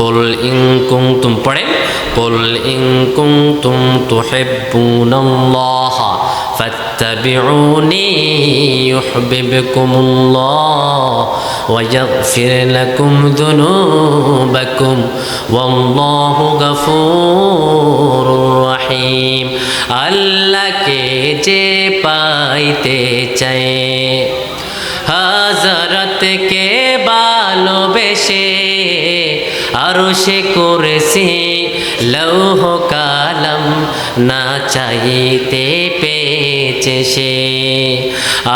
কুল in কুনতুম পড়েন কুল in কুনতুম তুহিব্বুনাল্লাহ ফাত্তাবিউনি ইউহিব্বুকুমুল্লাহ ওয়া ইয়াগফির লাকুম যুনুবাকুম ওয়াল্লাহু গফুরুর রহিম। আল্লাহকে যে পাইতে চায় হযরতকে ভালোবেসে আরশে কুরসি লৌহ কালাম না চাইতে পেয়েছে সে।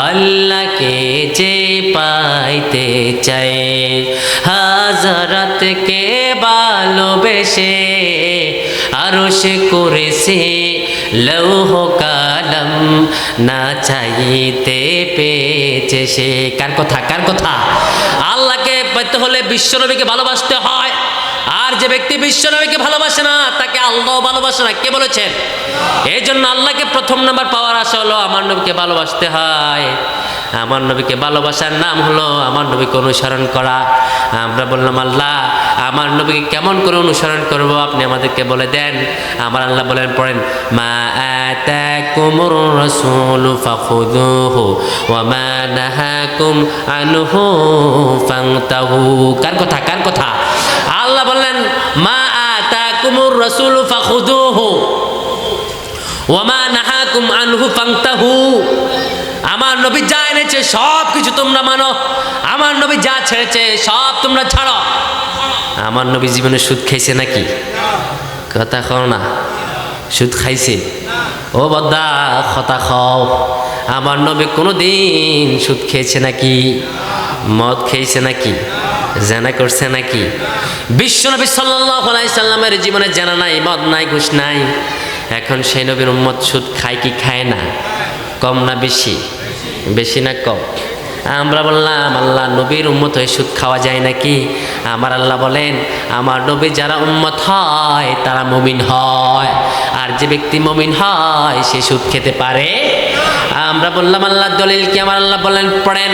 আল্লাহকে যে পাইতে চায় হযরতকে ভালোবেসে আরশে কুরসি লৌহ কালাম না চাইতে পেয়েছে সে। কার কথা? কার কথা? আল্লাহকে পেতে হলে বিশ্বনবীকে ভালোবাসতে হয়। আর যে ব্যক্তি বিশ্বনবীকে ভালোবাসে না তাকে আল্লাহ ভালোবাসে না। কে বলেছেন? এই জন্য আল্লাহকে প্রথম নাম্বার পাওয়ার আশা হলো আমার নবীকে ভালোবাসতে হয়। আমার নবীকে ভালোবাসার নাম হলো আমার নবীকে অনুসরণ করা। আমরা বললাম আল্লাহ আমার নবীকে কেমন করে অনুসরণ করব আপনি আমাদেরকে বলে দেন। আমার আল্লাহ বলেন পড়েন মা আতাকুমুর রাসূলু ফাখুযুহু ওয়া মা নাহাকুম আনহু ফান্তাহু। কার কথা? কার কথা? আল্লাহ বললেন মা আতাকুমুর রাসূলু ফাখুযুহু ওয়া মা নাহাকুম আনহু ফান্তাহু। আমার নবী যা এনেছে সব কিছু তোমরা মানো, আমার নবী যা ছেড়েছে সব তোমরা ছাড়ো। আমার নবী জীবনে সুদ খাইছে নাকি? কথা কও না। সুদ খাইছে? ও বদ্দা কথা খাও। আমার নবী কোনোদিন সুদ খেয়েছে নাকি? মদ খেয়েছে নাকি? জানা করছে নাকি? বিশ্বনবী সাল্লাল্লাহু আলাইহি সাল্লামের জীবনে জানা নাই, মদ নাই, ঘুষ নাই। এখন সেই নবীর উম্মত সুদ খায় কি খায় না? কম না বেশি? বেশি না কম? আমরা বললাম আল্লাহ নবীর উম্মত হয়ে সুদ খাওয়া যায় নাকি? আমার আল্লাহ বলেন আমার নবী যারা উম্মত হয় তারা মুমিন হয়, আর যে ব্যক্তি মুমিন হয় সে সুদ খেতে পারে। আমরা বললাম আল্লাহ দলিল কি? আমার আল্লাহ বলেন পড়েন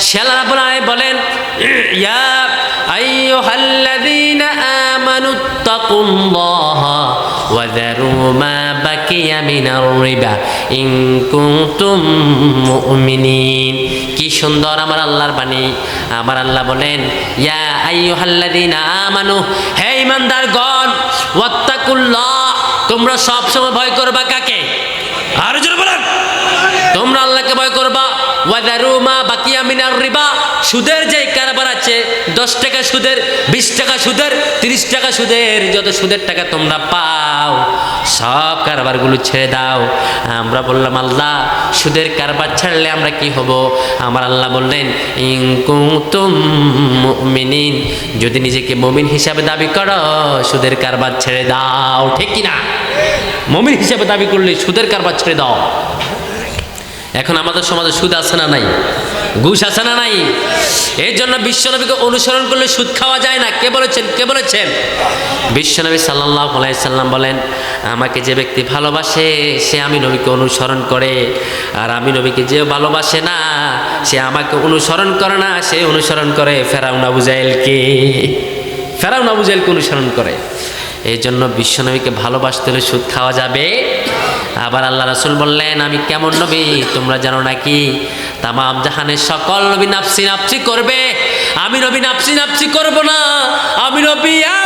শালা রাব্বুল আলামিন বলেন ইয়া আইয়ুহাল্লাযীনা আমানুত্তাকুল্লাহা ওয়া যারু মা বাকিয়া মিনার রিবা ইন কুনতুম মুমিনিন। কি সুন্দর আমার আল্লাহর বাণী। আমার আল্লাহ বলেন ইয়া আইয়ুহাল্লাযীনা আমানু, হে ঈমানদারগণ, ওয়াত্তাকুল্লাহ, তোমরা সব সময় ভয় করবা কাকে? আর জোরে বলেন তোমরা আল্লাহকে ভয় করবা। ওয়া যারু মা বাকিয়া মিনার রিবা, সুদের যে কারবার আছে 10 টাকা সুদের, 20 টাকা সুদের, 30 টাকা সুদের, যত সুদের টাকা তোমরা পাও সব কারবারগুলো ছেড়ে দাও। আমরা বললাম আল্লাহ সুদের কারবার ছাড়লে আমরা কি হব? আমার আল্লাহ বললেন ইন কুনতুম মুমিনিন, যদি নিজেকে মুমিন হিসাবে দাবি করো সুদের কারবার ছেড়ে দাও। ঠিক কি না? মুমিন হিসাবে দাবি করলে সুদের কারবার ছেড়ে দাও। এখন আমাদের সমাজে সুদ আছে না নাই? ঘুষ আছে না নাই? এই জন্য বিশ্বনবীকে অনুসরণ করলে সুদ খাওয়া যায় না। কে বলেছেন? কে বলেছেন? বিশ্বনবী সাল্লাল্লাহু আলাইহি সাল্লাম বলেন আমাকে যে ব্যক্তি ভালোবাসে সে আমি নবীকে অনুসরণ করে, আর আমি নবীকে যে ভালোবাসে না সে আমাকে অনুসরণ করে না, সে অনুসরণ করে ফেরাউন আবু জাহেলকে। ফেরাউন আবু জাহেলকে অনুসরণ করে। এই জন্য বিশ্বনবীকে ভালোবাসতে হলে সুদ খাওয়া যাবে। আবার আল্লাহ রাসূল বললেন আমি কেমন নবী তোমরা জানো নাকি? তামাম জাহানের সকল নবী নাফসি নাফসি করবে, আমি নবী নাফসি নাফসি করব না। আমি নবী ইয়া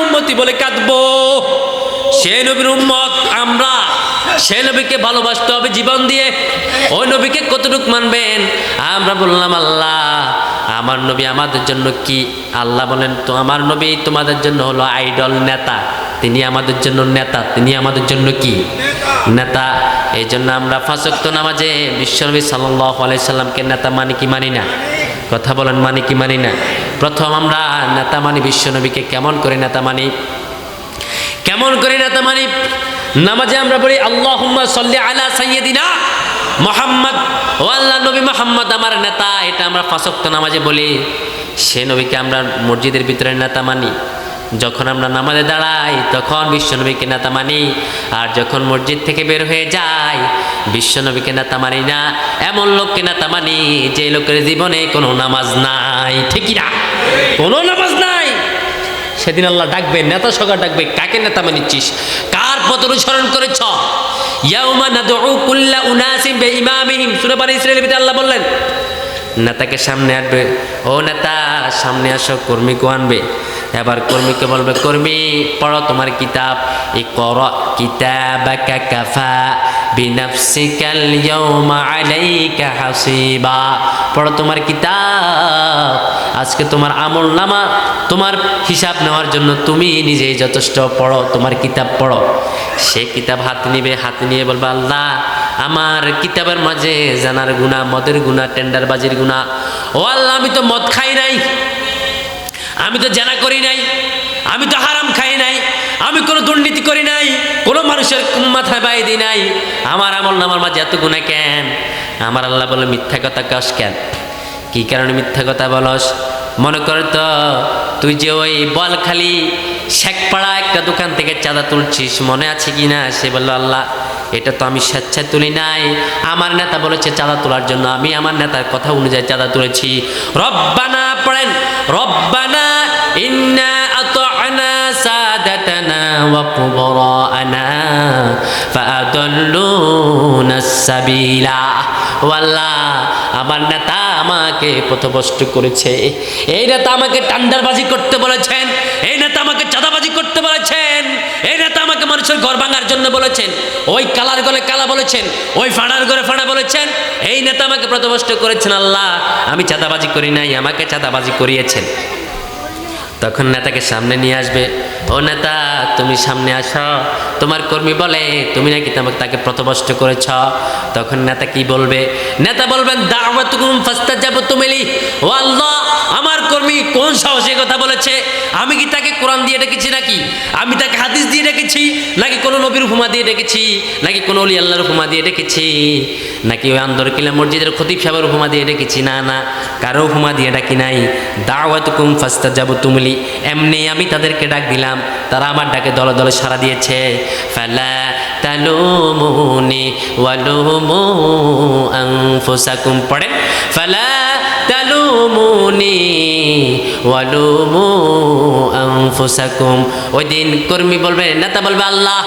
উম্মতি বলে কাঁদবো। সে নবীর উম্মত আমরা, সে নবীকে ভালোবাসতে হবে জীবন দিয়ে। ওই নবীকে কতটুকু মানবেন? আমরা বললাম আল্লাহ আমার নবী আমাদের জন্য কি? আল্লাহ বলেন তো আমার নবী তোমাদের জন্য হলো আইডল, নেতা। তিনি আমাদের জন্য নেতা, তিনি আমাদের জন্য কি? নেতা। এই জন্য আমরা 5 ওয়াক্ত নামাজে বিশ্বনবী সাল্লাল্লাহু আলাইহি সাল্লামকে নেতা মানি কি মানি না? কথা বলেন মানি কি মানি না? প্রথম আমরা নেতা মানি বিশ্বনবীকে। কেমন করে নেতা মানি? কেমন করে নেতা মানি? নামাজে আমরা বলি আল্লাহুম্মা সাল্লি আলা সাইয়্যিদিনা মুহাম্মদ, ও আল্লাহ নবী মুহাম্মদ আমার নেতা। এটা আমরা 5 ওয়াক্ত নামাজে বলি। সে নবীকে আমরা মসজিদের ভিতরে নেতা মানি। যখন আমরা নামাজে দাঁড়াই তখন বিশ্বনবীকে নেতা মানি, আর যখন মসজিদ থেকে বের হয়ে যাই বিশ্বনবীকে নেতা মানি না। এমন লোককে নেতা মানি যে লোকের জীবনে কোনো নামাজ নাই। ঠিক না? কোনো নামাজ নাই, সেদিন আল্লাহ ডাকবে, নেতা সরকার ডাকবে, কাকে নেতা মানিচ্ছিস, কার পথ অনুসরণ করেছ। ইয়াউমা নাদউ কুল্লা উনাসিম বিইমামিহিম, সূরা বনী ইসরাঈলের ভিতরে আল্লাহ বললেন নেতাকে সামনে আনবে, ও নেতা সামনে আসো, কর্মীকে আনবে। এবার কর্মীকে বলবে, কর্মী পড়ো তোমার কিতাব, ইকরা কিতাবাকা কাফা বিনাফসিকাল ইয়াউমা আলাইকা হাসিবা, পড়ো তোমার কিতাব, আজকে তোমার আমলনামা, তোমার হিসাব নেওয়ার জন্য তুমি নিজেই যথেষ্ট, পড়ো তোমার কিতাব পড়ো। সে কিতাব হাতে নিবে, হাতে নিয়ে বলবে, আল্লাহ আমার কিতাবের মাঝে জানার গুনাহ, মদের গুনাহ, টেন্ডারবাজির গুনাহ। ও আল্লাহ আমি তো মদ খাই নাই, আমি তো জেনা করি নাই, আমি তো হারাম খাই নাই, আমি কোনো দুর্নীতি করি নাই, কোনো মানুষের মাথায় বাই দিই নাই, আমার আমলনামার মাঝে এত গুনাহ কেন? আমার আল্লাহ বলে, মিথ্যা কথা কস কেন? কি কারণে মিথ্যা কথা বলস? মনে কর তো তুই যে ওই বলখালি শেখপাড়া একটা দোকান থেকে চাঁদা তুলছিস, মনে আছে কি না? সে বলল, আল্লাহ এটা তো আমি স্বেচ্ছায় তুলি নাই, আমার নেতা বলেছে চাঁদা তোলার জন্য, আমি আমার নেতার কথা অনুযায়ী চাঁদা তুলেছি। রব্বানা পড়েন, রব্বানা ইন্না আতা'না সাদাতানা ওয়া কুবরা'না ফাআদাল্লুনা সাবিলা। ও আল্লাহ আমার নেতা আমাকে পথভ্রষ্ট করেছে, এই নেতা আমাকে টান্ডারবাজি করতে বলেছেন, এই নেতা আমাকে চাঁদাবাজি করতে বলেছেন, এই নেতা আমাকে মানুষের ঘর ভাঙার জন্য বলেছেন, ওই কালার গলে কালা বলেছেন, ওই ফাড়ার ঘরে ফাড়া বলেছেন, এই নেতা আমাকে পথভ্রষ্ট করেছেন। আল্লাহ আমি চাঁদাবাজি করি নাই, আমাকে চাঁদাবাজি করিয়েছেন। তখন নেতাকে সামনে নিয়ে আসবে, ও নেতা তুমি সামনে আসো, তোমার কর্মী বলে তুমি নাকি তাকে পথভ্রষ্ট করেছ। তখন নেতা কি বলবে? নেতা বলবেন, দাওয়াতুকুম ফাস্তাজাবতুম লি। ও আল্লাহ আমার কর্মী কোন সাহসে কথা বলেছে? আমি কি তাকে কোরআন দিয়ে ডেকেছি নাকি? আমি তাকে হাদিস দিয়ে ডেকেছি নাকি কোনো নবীর উপমা দিয়ে ডেকেছি, নাকি কোনো ওলি আল্লাহর উপমা দিয়ে ডেকেছি, নাকি ওই আন্দরকিল্লা মসজিদের খতিব সাহেবের উপমা দিয়ে ডেকেছি? না না, কারো উপমা দিয়ে ডাকি নাই। দাওয়াতুকুম ফাস্তাজাবতুম লি, এমনি আমি তাদেরকে ডাক দিলাম, তারা আমার ডাকে দলে দলে সাড়া দিয়েছে। ফালা তালুমুনি ওয়ালুমু আনফুসাকুম, পড়েন ফালা তালুমুনি ওয়ালুমু আনফুসাকুম। ওই দিন কর্মী বলবে, নেতা বলবে, আল্লাহ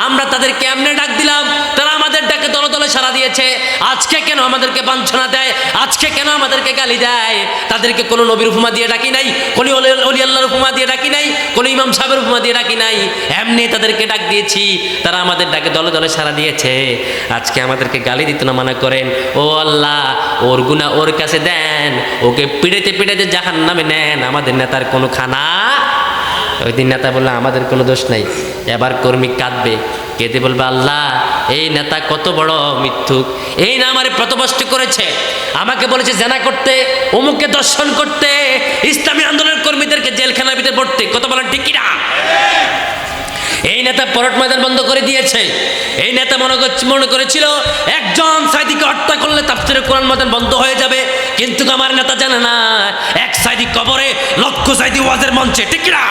আমরা তাদেরকে এমনি ডাক দিলাম, তারা আমাদের ডাকে দলে দলে সাড়া দিয়েছে, আজকে কেন আমাদেরকে বাঞ্ছনা দেয়, আজকে কেন আমাদেরকে গালি দেয়? তাদেরকে কোনো নবীর উপমা দিয়ে ডাকি নাই, কোনো ওলি আল্লাহর উপমা দিয়ে ডাকি নাই, কোনো ইমাম সাহেবের উপমা দিয়ে ডাকি নাই, এমনি তাদেরকে ডাক দিয়েছি, তারা আমাদের ডাকে দলে দলে সাড়া দিয়েছে, আজকে আমাদেরকে গালি দিতে না মানা করেন। ও আল্লাহ ওর গুনাহ ওর কাছে দেন, ওকে পিড়াইতে পিড়াইতে জাহান্নামে নেন, আমাদের নেতার কোনো খানা। ওই দিন নেতা বললো আমাদের কোনো দোষ নাই। এবার কর্মী কাঁদবে, কেঁদে বলবে, আল্লাহ এই নেতা কত বড় মিথ্যুক, এই না আমারে পথভ্রষ্ট করেছে, আমাকে বলেছে জেনা করতে, অমুককে দর্শন করতে, ইসলামী আন্দোলনের কর্মীদেরকে জেলখানার ভিতরে পড়তে, কত বলেন ঠিক কিনা? এই নেতা পরট ময়দান বন্ধ করে দিয়েছে। এই নেতা মনে করেছিল একজন সাইদিকে হত্যা করলে তাফসীরে কোরআন ময়দান বন্ধ হয়ে যাবে, কিন্তু আমার নেতা জানে না এক সাইদি কবরে লক্ষ সাইদি ওয়াজের মঞ্চে, ঠিক কিনা?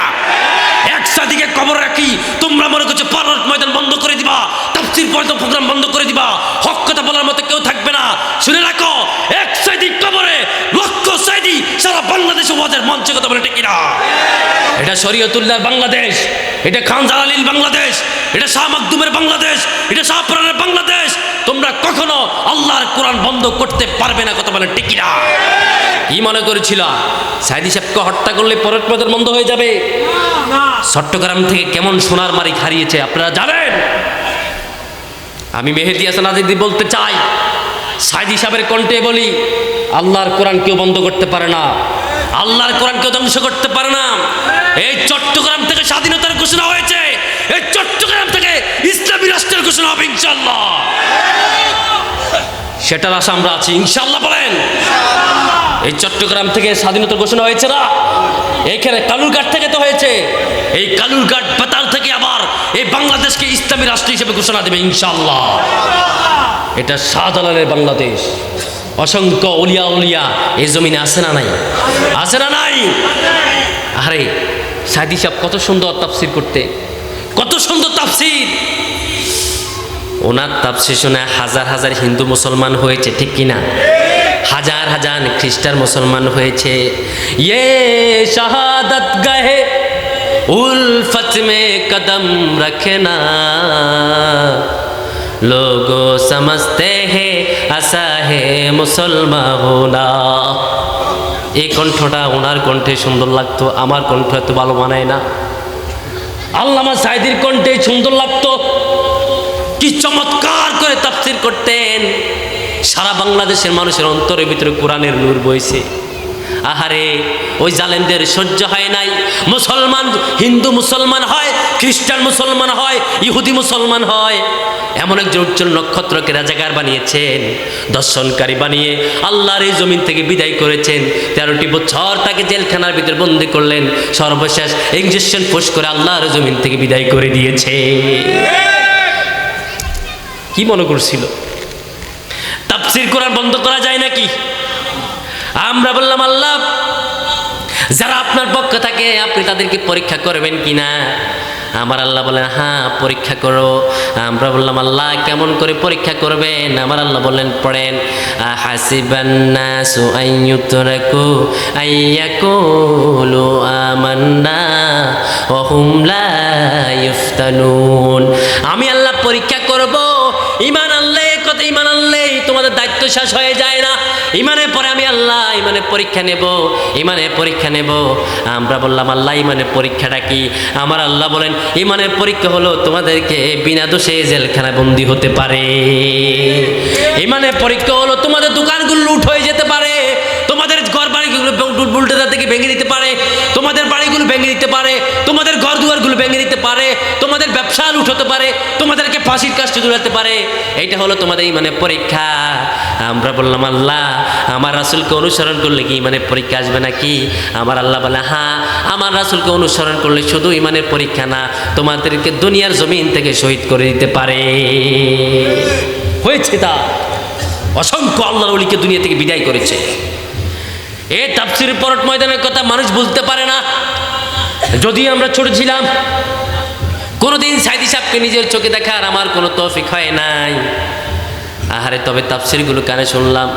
এক সাইদিকে কবর রাখি তোমরা মনে করছো পরট ময়দান বন্ধ করে দিবা, তাফসীর প্রোগ্রাম বন্ধ করে দিবা, হক কথা বলার মতো কেউ থাকবে না। শুনে রাখো, এক সাইদি কবরে লক্ষ সাইদি সারা বাংলাদেশে ওয়াজের মঞ্চে, কথা বলে ঠিক কিনা? এটা শরীয়তুল্লাহর বাংলাদেশ, এটা খান জালালির বাংলাদেশ, এটা শাহ মাকদুমের বাংলাদেশ, এটা শাহপুরানের বাংলাদেশ। তোমরা কখনো আল্লাহর কোরআন বন্ধ করতে পারবে না, কথা বলে ঠিক কিনা? কি মনে করেছিল সাইদি সাহেবকে হত্যা করলে পরট ময়দান বন্ধ হয়ে যাবে? চট্টগ্রাম থেকে কেমন সোনার মালিক হারিয়েছে আপনারা জানেন। আমি মেহেদী হাসান আজাদী বলতে চাই, সাইদি সাহেবের কণ্ঠে বলি, আল্লাহর কোরআন কেউ বন্ধ করতে পারে না, আল্লাহর কোরআন কেউ ধ্বংস করতে পারে না। এই চট্টগ্রাম থেকে স্বাধীনতার ঘোষণা হয়েছে, এই চট্টগ্রাম থেকে ইসলামী রাষ্ট্রের ঘোষণা হবে ইনশাআল্লাহ। সেটার আশা আমরা আছি ইনশাআল্লাহ। বলেন, এই চট্টগ্রাম থেকে স্বাধীনতার ঘোষণা হয়েছে না, এইখানে কালুরঘাট থেকে তো হয়েছে, এই কালুরঘাট বেতাল থেকে আবার এই বাংলাদেশকে ইসলামী রাষ্ট্র হিসেবে ঘোষণা দেবে ইনশাআল্লাহ। এটা শাহজালালের বাংলাদেশ, অসংখ্য উলিয়া উলিয়া এই জমিনে আছে না নাই? আছে না নাই? আরে সাইদি সাহেব কত সুন্দর তাফসীর করতে, কত সুন্দর তাফসীর। ওনার তাফসীর শুনে হাজার হাজার হিন্দু মুসলমান হয়েছে, ঠিক কিনা? হাজার হাজার খ্রিস্টান মুসলমান হয়েছে। ইয়ে শাহাদাত গাহে उल्फत में कदम रखना लोगों समझते हैं ऐसा है मुसलमान होना। এই কণ্ঠটা ওনার কণ্ঠে সুন্দর লাগতো, আমার কণ্ঠ এত ভালো মানায় না। আল্লামা সাঈদীর কণ্ঠে সুন্দর লাগতো, কি চমৎকার করে তাফসীর করতেন। সারা বাংলাদেশের মানুষের অন্তরের ভিতরে কোরআনের নূর বইছে। আহারে ওই জালেমদের সহ্য হয় নাই। মুসলমান হিন্দু মুসলমান হয়, খ্রিস্টান মুসলমান হয়, ইহুদি মুসলমান হয়, এমন একজন উজ্জ্বল নক্ষত্রকে রাজাকার বানিয়েছেন, দর্শনকারী বানিয়ে আল্লাহর এই জমিন থেকে বিদায় করেছেন। 13টি বছর তাকে জেলখানার ভিতরে বন্দী করলেন, সর্বশেষ ইঞ্জেকশন পুশ করে আল্লাহর জমিন থেকে বিদায় করে দিয়েছে। কি মনে করছিল তাফসীর কোরআন বন্ধ করা যায় নাকি? আমরা বললাম আল্লাহ যারা আপনার পক্ষ থাকে আপনি তাদেরকে পরীক্ষা করবেন কিনা। আমার আল্লাহ বলেন হ্যাঁ পরীক্ষা করো। আমরা বললাম আল্লাহ কেমন করে পরীক্ষা করবেন? আমার আল্লাহ বললেন পড়েন, হাসিবান নাসু আইয়ুতরাকু আইয়াকুলু আমান্না ওয়া হুম লা ইফতানুন। আমি আল্লাহ পরীক্ষা করব। ঈমান আনলে কত ঈমান আনলেই তোমাদের দায়িত্ব শেষ হয়ে যায় না। ঈমানের পরে আমি আল্লাহ ঈমানের পরীক্ষা নেব, ঈমানের পরীক্ষা নেব। আমরা বললাম আল্লাহ ঈমানের পরীক্ষাটা কি? আমার আল্লাহ বলেন ঈমানের পরীক্ষা হলো তোমাদেরকে বিনা দোষে জেলখানায় বন্দী হতে পারে। ঈমানের পরীক্ষা হলো তোমাদের দোকানগুলো লুট হয়ে যেতে পারে, তোমাদের ঘর বাড়িগুলো বুলডোজার থেকে ভেঙে দিতে পারে, তোমাদের বাড়িগুলো ভেঙে দিতে পারে, তোমাদের ঘর দুয়ারগুলো ভেঙে দিতে পারে, তোমাদের ব্যবসা লুট হতে পারে, তোমাদেরকে ফাঁসির কাস্টে ঝুলাতে পারে। এইটা হলো তোমাদের ঈমানের পরীক্ষা। আমরা বললাম আল্লাহ আমার রাসূলকে অনুসরণ করলে কি ঈমানের পরীক্ষা আসবে নাকি? আমার আল্লাহ বলে হ্যাঁ আমার রাসূলকে অনুসরণ করলে শুধু ঈমানের পরীক্ষা না, তোমাদেরকে দুনিয়ার জমিন থেকে শহীদ করে দিতে পারে। হয়েছে তা অসংখ্য আল্লাহর ওলিকে দুনিয়া থেকে বিদায় করেছে। এই তাফসীর পরট ময়দানের কথা মানুষ বুঝতে পারে না। যদি আমরা ছোট ছিলাম কোনোদিন সাঈদী সাহেবকে নিজের চোখে দেখার আমার কোনো তৌফিক হয় নাই। আহারে তবে তাফসীরগুলো কানে শুনলাম,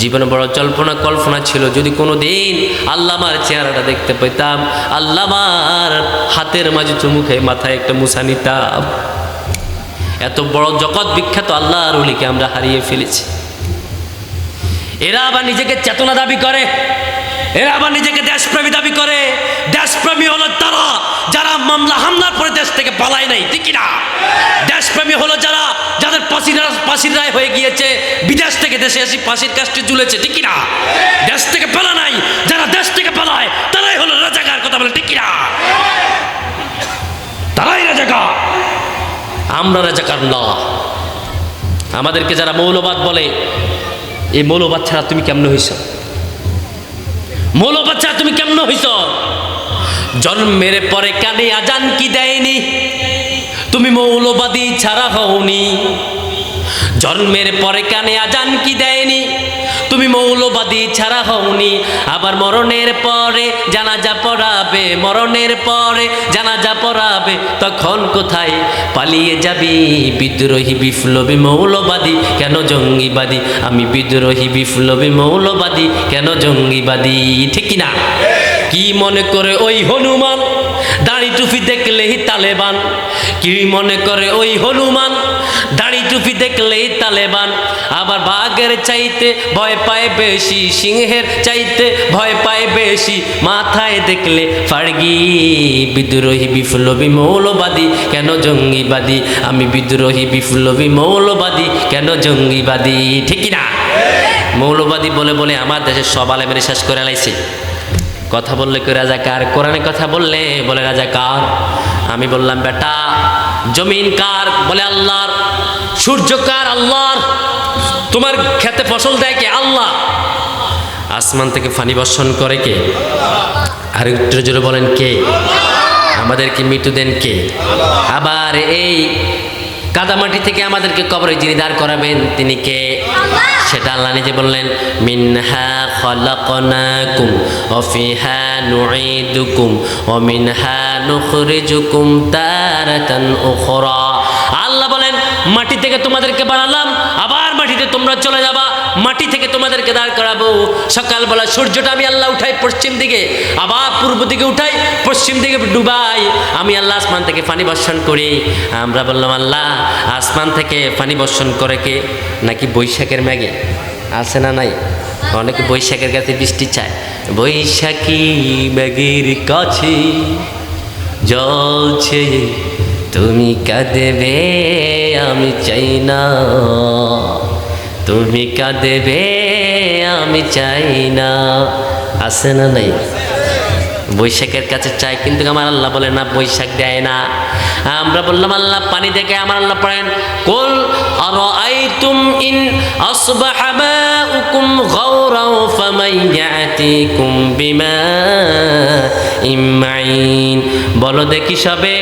জীবনে বড় জল্পনা কল্পনা ছিল যদি কোনো দিন আল্লামার চেহারাটা দেখতে পেতাম, আল্লামার হাতের মাঝে চুমুখে মাথায় একটা মুছা নিতাম। এত বড় জগৎ বিখ্যাত আল্লাহর ওলিকে আমরা হারিয়ে ফেলেছি। এরা আবার নিজেকে চেতনা দাবি করে, এরা আবার নিজেকে দেশপ্রেমী দাবি করে। দেশপ্রেমী হলো তারা যারা মামলা হামলার পরে দেশ থেকে পালায় নাই, ঠিক না? দেশপ্রেমী হলো যারা যাদের ফাঁসির রায় হয়ে গিয়েছে, বিদেশ থেকে দেশে এসে ফাঁসির কাস্টে ঝুলেছে, ঠিক না? দেশ থেকে পালা নাই, যারা দেশ থেকে পালায় তারাই হলো রাজাকার। কথা বলে ঠিক না? তারাই রাজাকার, আমরা রাজাকার না। আমাদেরকে যারা মৌলবাদ বলে, এই মৌলবাদ ছাড়া তুমি কেমন হইছ? মৌলবাদ ছাড়া তুমি কেমন হইছ? জন্মের পরে কানে আজান কি দেয়নি? তুমি মৌলবাদী ছাড়া হওনি। জন্মের পরে কানে আজান কি দেয়নি? তুমি মৌলবাদী ছাড়া হওনি। আবার মরণের পরে জানাজা পড়াবে, মরণের পরে জানাজা পড়াবে, তখন কোথায় পালিয়ে যাবি? বিদ্রোহী বিপ্লবী মৌলবাদী কেন জঙ্গিবাদী? আমি বিদ্রোহী বিপ্লবী মৌলবাদী কেন জঙ্গিবাদী, ঠিক না? কি মনে করে ওই হনুমান দাড়ি টুপি দেখলেই তালেবান? কি মনে করে ওই হনুমান দাড়ি টুপি দেখলেই তালেবান? আবার বাঘের চাইতে ভয় পায় বেশি, সিংহের চাইতে ভয় পায় বেশি, মাথায় দেখলে ফাড়গি। বিদ্রোহী বিপ্লবী মৌলবাদী কেন জঙ্গিবাদী? আমি বিদ্রোহী বিপ্লবী মৌলবাদী কেন জঙ্গিবাদী, ঠিক না? মৌলবাদী বলে বলে আমার দেশের সব আলেমের শেষ করে লাইছে। কথা বললে কি রাজাকার, কোরআনে কথা বললে বলে রাজাকার। আমি বললাম বেটা জমিন কার? বলে আল্লাহর। সূর্য কার? আল্লাহর। তোমার খেতে ফসল দেয় কে? আল্লাহ। আসমান থেকে পানি বর্ষণ করে কে? আর একটু জোরে বলেন কে? আমাদেরকে মৃত্যু দেন কে? আবার এই কাদামাটি থেকে আমাদেরকে কবরে যিনি দাঁড় করাবেন তিনি কে? সেটা আল্লাহ নিজে বললেন, মিনহা খালাকনাকুম ওয়া ফিহা নুঈদুকুম ওয়া মিনহা নুখরিজুকুম তারাতান উখরা। আল্লাহ বলেন মাটি থেকে তোমাদেরকে বানালাম, আবার মাটিতে তোমরা চলে যাবা, মাটি থেকে তোমাদেরকে দাঁড় করাবো। সকালবেলা সূর্যটা আমি আল্লাহ উঠাই পশ্চিম দিকে, আবার পূর্ব দিকে উঠাই, পশ্চিম দিকে ডুবাই। আমি আল্লাহ আসমান থেকে পানি বর্ষণ করি। আমরা বললাম আল্লাহ আসমান থেকে পানি বর্ষণ করে কে? নাকি বৈশাখের মেঘে? আছে না নাই? অনেকে বৈশাখের কাছে বৃষ্টি চায়। বৈশাখী মেঘের কাছে জ্বলছে তুমি কাঁদবে আমি চাই না, তুমি কাঁদবে আমি চাই না। আছে না নাই? বৈশাখের কাছে চাই, কিন্তু আমার আল্লাহ বলে না, বৈশাখ দেয় না। আমরা বললাম আল্লাহ পানি দেখে, আমার আল্লাহ পড়েন কুল আরাআইতুম ইন আসবাহা মাউকুম গাওরাও ফামাইয়াতিকুম বিমাইন মাইন। বলো দেখি সবে,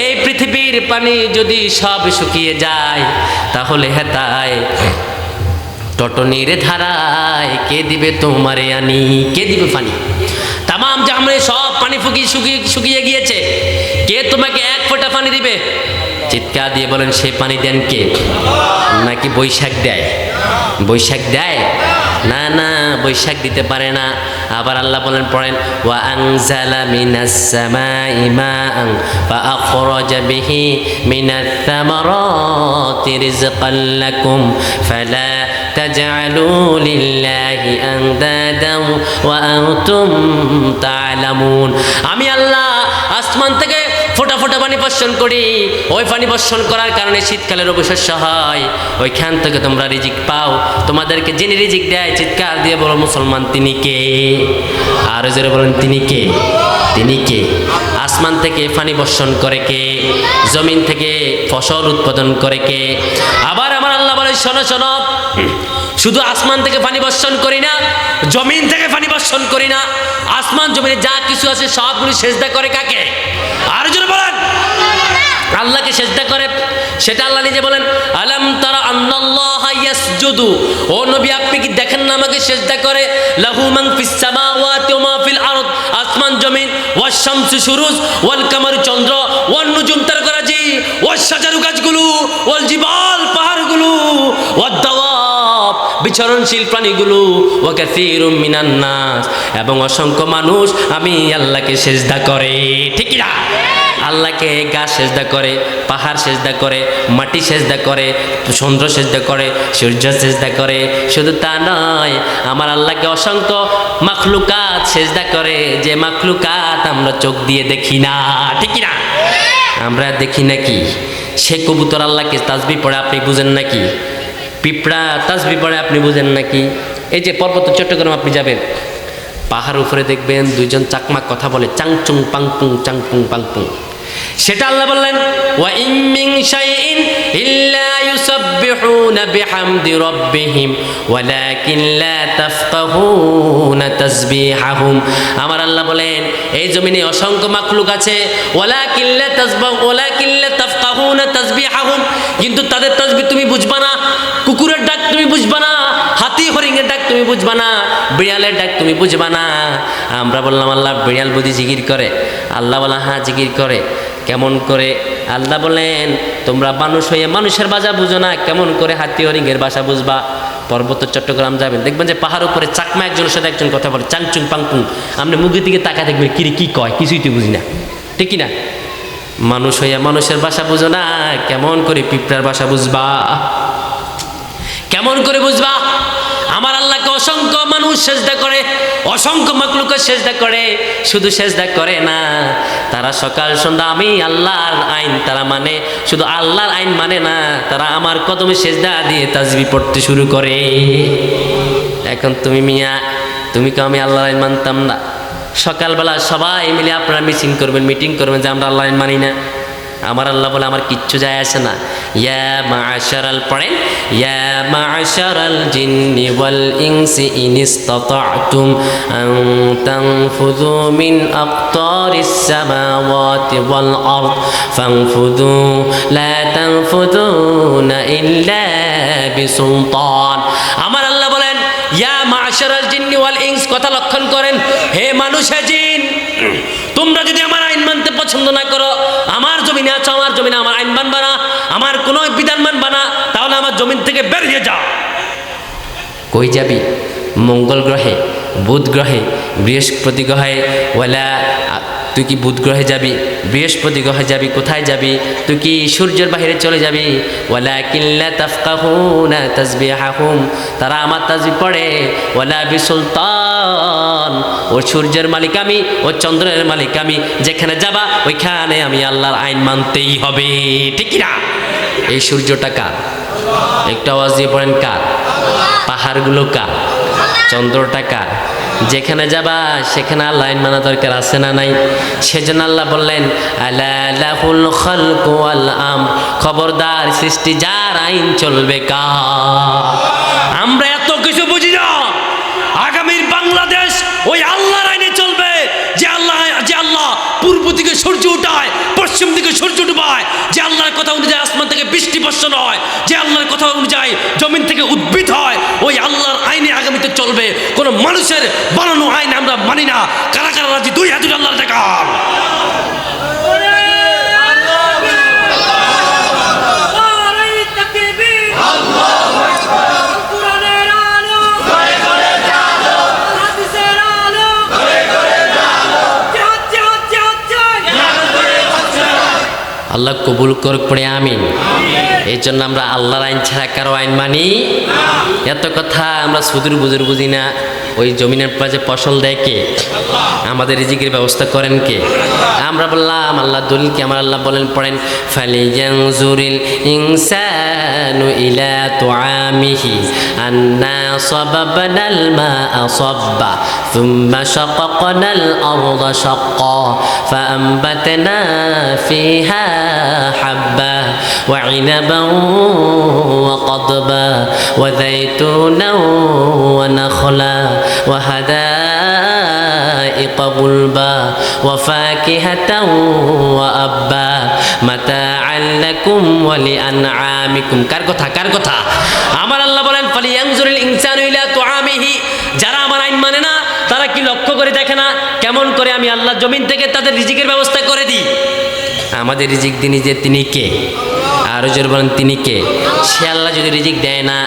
এই পৃথিবীর পানি যদি সব শুকিয়ে যায়, তাহলে হেতায় টটনির ধারায় কে দিবে তোমারে আনি? কে দিবে পানি? তামাম জামরে সব পানি শুকিয়ে গিয়েছে, কে তোমাকে এক ফোঁটা পানি দিবে? চিৎকার দিয়ে বলেন সে পানি দেন কে? নাকি বৈশাখ দেয়? বৈশাখ দেয় না, না বৈশাখ দিতে পারে না। আবার আল্লাহ বলেন পড়েন ওয়া আনজালা মিনাস সামাই মাআন ফাআখরাজা বিহি মিনাস সামারাতি রিজকান লাকুম ফালা তাজআলু লিল্লাহি আনদাদান ওয়া আনতুম তা'লামুন। আমি আল্লাহ আসমান থেকে ফোঁটা ফোঁটা পানি বর্ষণ করি, ওই পানি বর্ষণ করার কারণে শীতকালের অবশস্য হয়, ওইখান থেকে তোমরা রিজিক পাও। তোমাদেরকে যিনি রিজিক দেয়, চিৎকার দিয়ে বলো মুসলমান তিনি কে? আরো জোরে বলেন তিনি কে? তিনি কে? আসমান থেকে পানি বর্ষণ করে কে? জমিন থেকে ফসল উৎপাদন করে কে? আবার আমার আল্লাহ বলে শোনো শোনো, শুধু আসমান থেকে পানি বর্ষণ করি না, জমিন থেকে পানি বর্ষণ করি না, আসমান জমিনে যা কিছু আছে সবগুলি সেজদা করে কাকে? আর জোরে বলেন আল্লাহকে সেজদা করে। সেটা আল্লাহ নিজে বলেন আলাম তারা আন্নাল্লাহা ইয়াসজুদু, ও নবী আপনি কি দেখেন না আমাকে সেজদা করে? লাহু মান ফিস সামাওয়াতি ওয়া মা ফিল আরদ, আসমান জমিন, ওয়াস শামসু সুরুজ, ওয়াল কামারু চন্দ্র, ওয়ান নুজুম তারকারাজি, ওয়াস শাজারু গাছগুলো, ওয়াল জিবাল পাহাড়গুলো, ওয়াদ দাওয়াব বিচরণশীল প্রাণীগুলো, ওয়া কাসীরুম মিনান নাস, এবং অসংখ্য মানুষ আমি আল্লাহকে সেজদা করে। ঠিক না? আল্লাহকে গাছ সেজদা করে, পাহাড় সেজদা করে, মাটি সেজদা করে, চন্দ্র সেজদা করে, সূর্য সেজদা করে। শুধু তা নয়, আমার আল্লাহকে অসংখ্য মাখলুকাত সেজদা করে, যে মাখলুকাত আমরা চোখ দিয়ে দেখি না। ঠিক না? আমরা দেখি নাকি? সে কবুতর আল্লাহকে তাসবিহ পড়ে, আপনি বুঝেন নাকি? পিঁপড়া তাসবিহ পড়ে, আপনি বুঝেন নাকি? এই যে পর্বত চট্টগ্রাম আপনি যাবেন, পাহাড় উপরে দেখবেন দুইজন চাকমা কথা বলে, চাংচুং পাংপুং চাংপুং পাংপুং। সেটা আল্লাহ বললেন ওয়া ইম মিন শাইইন ইল্লা ইউসাব্বিহুনা বিহামদি রাব্বিহিম ওয়ালাকিন লা তাফকাহুনা তাসবিহাহুম। আমার আল্লাহ বলেন এই জমিনে অসংখ্য মাখলুক আছে, ওয়ালাকিন লা তাফকাহুনা তাসবিহাহুম, কিন্তু তাদের তাসবিহ তুমি বুঝবা না। কুকুরের ডাক তুমি বুঝবা না, হাতি হরিণের ডাক তুমি বুঝবা না, বিড়ালের ডাক তুমি বুঝবা না। আমরা বললাম আল্লাহ বিড়াল বুঝি জিকির করে? আল্লাহ বলা হ্যাঁ জিকির করে। কেমন করে? আল্লাহ বলেন তোমরা মানুষ হয়ে মানুষের ভাষা বুঝো না, কেমন করে হাতি হরিণের ভাষা বুঝবা? পর্বত চট্টগ্রাম যাবেন, দেখবেন যে পাহাড় উপরে চাকমা একজনের সাথে একজন কথা বলে, চাংচুং পাংপুং। আপনি মুখের দিকে তাকা দেখবেন কিরে কি কয়, কিছুই তো বুঝি না। ঠিক না? মানুষ হইয়া মানুষের ভাষা বুঝো না, কেমন করে পিঁপড়ার ভাষা বুঝবা? কেমন করে বুঝবা? আমার আল্লাহকে অসংখ্য মানুষ সেজদা করে, অসংখ্য মাখলুক সেজদা করে। শুধু সেজদা করে না, তারা সকাল সন্ধ্যা আমি আল্লাহর আইন তারা মানে, শুধু আল্লাহর আইন মানে না, তারা আমার কদমে সেজদা দিয়ে তাসবিহ পড়তে শুরু করে। এখন তুমি মিয়া, তুমি কেউ আমি আল্লাহর আইন মানতাম না। সকালবেলা সবাই মিলে আপনারা মিটিং করবেন যে আমরা আল্লাহর আইন মানি না। আমার আল্লাহ বলে আমার কিচ্ছু যায় আসে না। ইয়া মা'শারাল পড়েন ইয়া মা'শারাল জিন্নি ওয়াল ইনসি ইন ইসতাতা'তুম আন তানফুযু মিন আকতারিস সামাওয়াতি ওয়াল আরদ ফানফুযু লা তানফুযুনা ইল্লা বিসুলতান। আমার আল্লাহ বলেন ইয়া মা'শারাল জিন্নি ওয়াল ইনস, কথা লক্ষণ করেন, হে মানুষ হে জিন, তোমরা যদি আমার আইন মানতে পছন্দ না করো, আমার জমিনে আছো, আমার জমিনে আমার আইন মানবা না, আমার জমিন থেকে বেরিয়ে যা। কই যাবি? মঙ্গল গ্রহে, বুধ গ্রহে, বৃহস্পতি গ্রহে? ওয়ালা তুই কি বুধ গ্রহে যাবি, বৃহস্পতি গ্রহে যাবি? কোথায় যাবি? তুই কি সূর্যের বাইরে চলে যাবি? ওয়ালাকিন লা তাফকাহুনা তাসবিহাহুম, তারা আমার তাসবিহ পড়ে। ওয়ালা বিসুলতান, ও সূর্যের মালিক আমি, ও চন্দ্রের মালিক আমি, যেখানে যাবা ওইখানে আমি আল্লাহর আইন মানতেই হবে, ঠিক না? এই সূর্যটা কার? একটু আওয়াজ দিয়ে পড়েন কার? পাহাড়গুলো কার? চন্দ্রটা কার? যেখানে যাবা সেখানে আল্লাহ আইন মানা দরকার আছে না নাই? সেজন্য আল্লাহ বললেন আলা লাহুল খালকু ওয়াল আমর, খবরদার সৃষ্টি যার, আইন চলবে কার? আমরা এত কিছু বুঝি না। আগামীর বাংলাদেশ ওই আল্লাহর আইনে চলবে, যে আল্লাহ পূর্ব দিকে সূর্য উঠায়, পশ্চিম দিকে সূর্য ডুবায়, যে আল্লাহর কথা অনুযায়ী আসমান থেকে বৃষ্টি বর্ষণ হয়, যে আল্লাহর কথা অনুযায়ী জমিন থেকে উদ্ভিদ হয়, ওই আল্লাহর আইনে আগামীতে চলবে। কোনো মানুষের বানানো আইন আমরা মানি না। কারা কারা রাজি? দুই হাত আল্লাহর দেখান। আল্লাহ কবুল করুক, পড়ে আমিন। এই জন্য আমরা আল্লাহর আইন ছাড়া কারো আইন মানি? এত কথা আমরা সুদূর বুজুর বুঝি না। ওই জমিনের পাশে ফসল দেয় কে? আমাদের রিজিকের ব্যবস্থা করেন কে? আমরা বললাম আল্লাহ দলিল কি? আমার আল্লাহ বলেন, পড়েন ফালিয়ানজুরিল ইনসানু ইলা তুআমিহি আন্না সাবাবনাল মা'a সাব্বা থুম্মা শাকাকনাল আরদা শাক্কা ফাআনবাতনা ফিহা হাব্বা ওয়া ইনাবান ওয়া قضبا وزيتونا ونخلا وحدائق غلبا وفاكهة وأبا متاعا لكم ولأنعامكم। কার কথা? কার কথা? আমার আল্লাহ বলেন ফালিয়ানজুরিল ইনসানু ইলা তুআমিহি, যারা আমার আইন মানে না তারা কি লক্ষ্য করে দেখে না কেমন করে আমি আল্লাহ জমিন থেকে তাদের রিজিকের ব্যবস্থা করে দিই? আমাদের রিজিক দিন যে তিনি কে? আরো জোর বলেন তিনি কে? সে আল্লাহ যদি রিজিক দেয় না,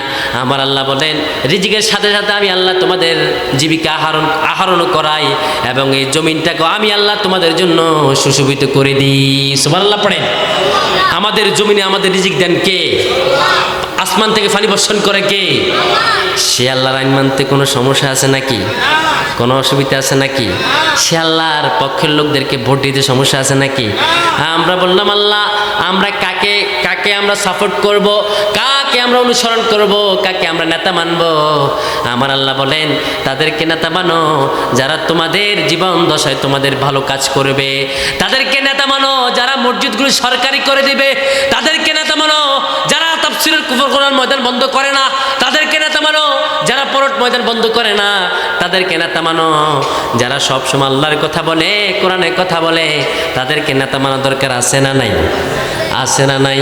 আমার আল্লাহ বলেন রিজিকের সাথে সাথে আমি আল্লাহ তোমাদের জীবিকা আহরণ করাই এবং এই জমিনটাকে আমি আল্লাহ তোমাদের জন্য সুশোভিত করে দিই। সুবহানাল্লাহ পড়েন। আমাদের জমিনে আমাদের রিজিক দেন কে? আসমান থেকে পানি বর্ষণ করে কে? সে আল্লাহর আইন মানতে কোনো সমস্যা আছে নাকি? কোনো অসুবিধা আছে নাকি? সে আল্লাহর পক্ষের লোকদেরকে ভোট দিতে সমস্যা আছে নাকি? আমরা বললাম আল্লাহ আমরা কাকে কাকে আমরা সাপোর্ট করব, কাকে আমরা অনুসরণ করব, কাকে আমরা নেতা মানব? আমার আল্লাহ বলেন তাদেরকে নেতা মানো যারা তোমাদের জীবন দশায় তোমাদের ভালো কাজ করবে, তাদেরকে নেতা মানো যারা মসজিদগুলো সরকারি করে দিবে, তাদেরকে নেতা মানো যারা তাফসীরের কোরআন ময়দান বন্ধ করে না, তাদেরকে নেতা মানো যারা পরট ময়দান বন্ধ করে না, তাদেরকে নেতা মানো যারা সবসময় আল্লাহর কথা বলে, কোরআনের কথা বলে, তাদেরকে নেতা মানা দরকার আছে না নাই? আছে না নাই?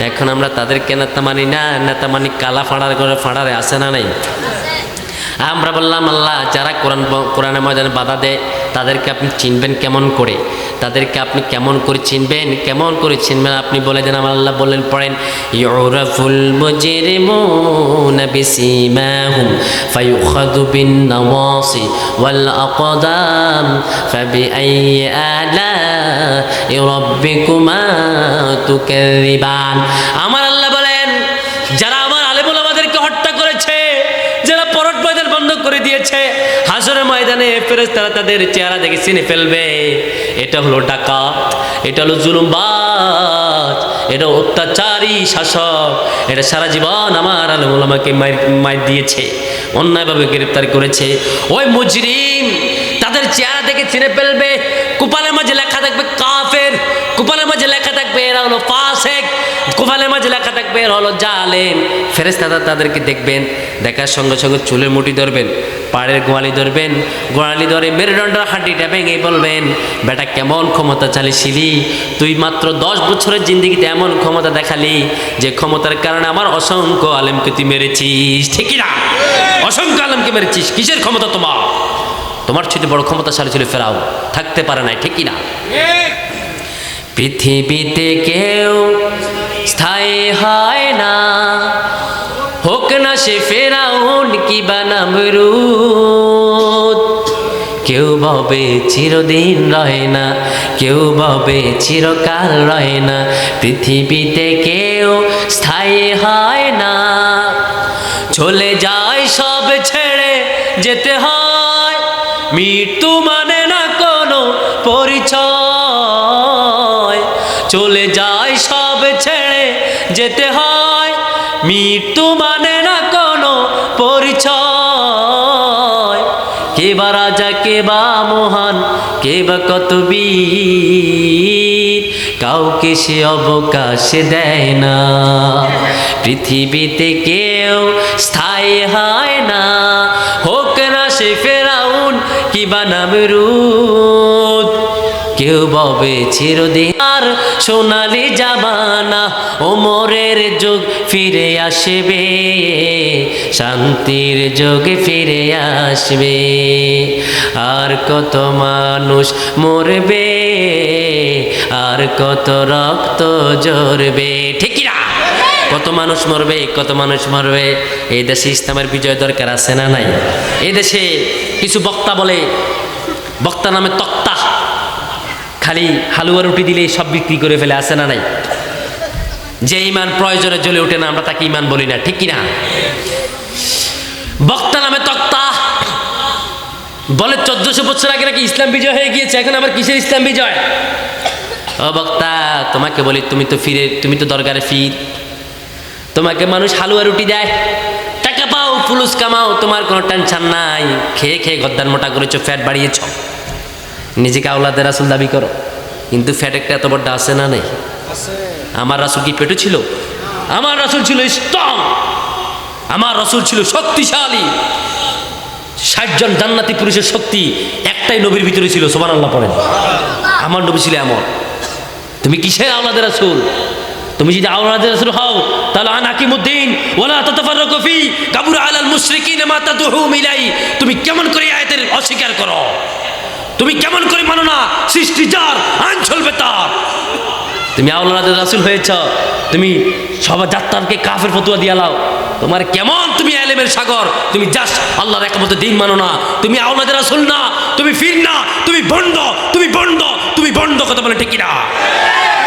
এখন আমরা তাদেরকে নেতা মানি না, নেতা মানি কালা ফাঁড়ার করে ফাঁড়ারে, আছে না নাই? আমরা বললাম আল্লাহ যারা কোরআনের ময়দানে বাধা দেয় তাদেরকে আপনি চিনবেন কেমন করে? তাদেরকে আপনি কেমন করে চিনবেন? কেমন করে চিনবেন আপনি বলে দেন। আমার আল্লাহ বললেন, পড়েন ইউরাফুল মুজরিমুনা বিসিমাহুম ফায়ুখাযু বিন নাওয়াসি ওয়াল আকদাম ফাবিআইয়ি আলা'i রাব্বিকুমা তুকাযিবান। আমার আল্লাহ বলেন যারা আমার আলেমুল আমাদেরকে হত্যা করেছে, যারা পরট ময়দান বন্ধ করে দিয়েছে, হাসরের ময়দানে ফেরেশতারা তাদের চেহারা দেখে চিনে ফেলবে এটা হলো ডাকাত, এটা হলো জুলুমবাজ, এটা অত্যাচারী শাসক, এটা সারা জীবন আমার আলেমুল আমাকে মাইর দিয়েছে, অন্যায়ভাবে গ্রেফতার করেছে। ওই মুজরিম তাদের চেহারা দেখে চিনে ফেলবে। কুপালের মাঝে লেখা থাকবে কাফের, কুপালের মাঝে লেখা থাকবে এরা হলো ফাসিক, কুপালের মাঝে লেখা থাকবে এরা হলো জালেম। ফেরেশতারা তাদেরকে দেখবেন, দেখার সঙ্গে সঙ্গে চুলের মুঠি ধরবেন, পাড়ের গোয়ালি ধরবেন, গোয়ালি ধরে মেরুদণ্ডের হাড্ডিটা ভেঙে বলবেন বেটা কেমন ক্ষমতা চালিয়েছিলি তুই, মাত্র 10 বছরের জিন্দেগিতে এমন ক্ষমতা দেখালি যে ক্ষমতার কারণে আমার অসংখ্য আলেমকে তুই মেরেছিস, ঠিকই না? অসংখ্য আলেমকে মেরেছিস, কিসের ক্ষমতা তোমার? তোমার ছোট বড় ক্ষমতাশালী ছিল ফেরাও, থাকতে পারে নাই, ঠিকই না? পৃথিবীতে কেউ স্থায়ী হয় না, হোক না সে ফেরাউন কিবা নমরুদ। কেউ ভাবে চিরদিন রহে না, কেউ ভাবে চিরকাল রহে না, পৃথিবীতে কেউ স্থায়ী হয় না। চলে যায় সব ছেড়ে যেতে হয়, মৃত্যু মানে না কোনো পরিচয়। চলে যায় সব ছেড়ে যেতে হয়, মৃত্যু মানে না কোনো পরিচয়। কে বা রাজা, কে বা মহান, কে বা কত বীর, কাউকে সে অবকাশ দেয় না। পৃথিবীতে কেউ স্থায়ী হয় না, হোক না সে ফেরাউন কিবা নমরুদ। কেউ ভাবে চিরদিন আর সোনালি জামানা, ওমরের যুগ ফিরে আসবে, শান্তির যুগ ফিরে আসবে। আর কত মানুষ মরবে, আর কত রক্ত ঝরবে, ঠিক না? কত মানুষ মরবে, কত মানুষ মরবে। এই দেশে ইসলামের বিজয় দরকার আছে না নাই? এই দেশে কিছু বক্তা বলে, বক্তা নামে তক্তা, খালি হালুয়া রুটি দিলে সব বিক্রি করে ফেলে, আছে না নাই? যে ইমান প্রয়োজনে জ্বলে ওঠে না, আমরা তাকে ইমান বলি না, ঠিক কিনা? বক্তা নামে তক্তা বলে 1400 বছর আগে নাকি ইসলাম বিজয় হয়ে গিয়েছে, এখন আবার কিসের ইসলাম বিজয়? ও বক্তা, তোমাকে বলি, তুমি তো দরকারে ফির, তোমাকে মানুষ হালুয়া রুটি দেয়, টাকা পাও, ফুলুস কামাও, তোমার কোনো টেনশন নাই। খেয়ে খেয়ে গদ্দান মোটা করেছো, ফ্যাট বাড়িয়েছ, নিজেকে আওলাদের রাসূল দাবি করো, কিন্তু ফ্যাট একটা এত বড় আছে না নেই? আমার রাসূল কি পেটু ছিল? আমার রাসূল ছিল স্ট্রং, আমার রাসূল ছিল শক্তিশালী। 60 জন জান্নাতি পুরুষের শক্তি একটাই নবীর ভিতরে ছিল, সুবহানাল্লাহ পড়েন। আমার নবী ছিল এমন। তুমি কিসের আওলাদের রাসূল? তুমি যদি আওলাদের রাসূল হও তাহলে আনাকিমুদ্দিন ওয়ালা তাতাফাররাকু ফি কাবুরা আলাল মুশরিকিন মা তাদউহুম ইলাই। তুমি কেমন করে আয়াতের অস্বীকার করো? তুমি কেমন করে মানো না সৃষ্টি যার, আইন চলবে তার? তুমি আওলাদের রাসূল হয়েছ, তুমি সব জাত্তারকে কাফের ফতোয়া দিয়া লাও, তোমার কেমন, তুমি ইলমের সাগর, তুমি জাস্ট আল্লাহর একমাত্র দিন মানো না, তুমি আওলাদের রাসূল না, তুমি ফির না, তুমি বন্ড, তুমি বন্ড, তুমি বন্ড, কথা বলে ঠিক না?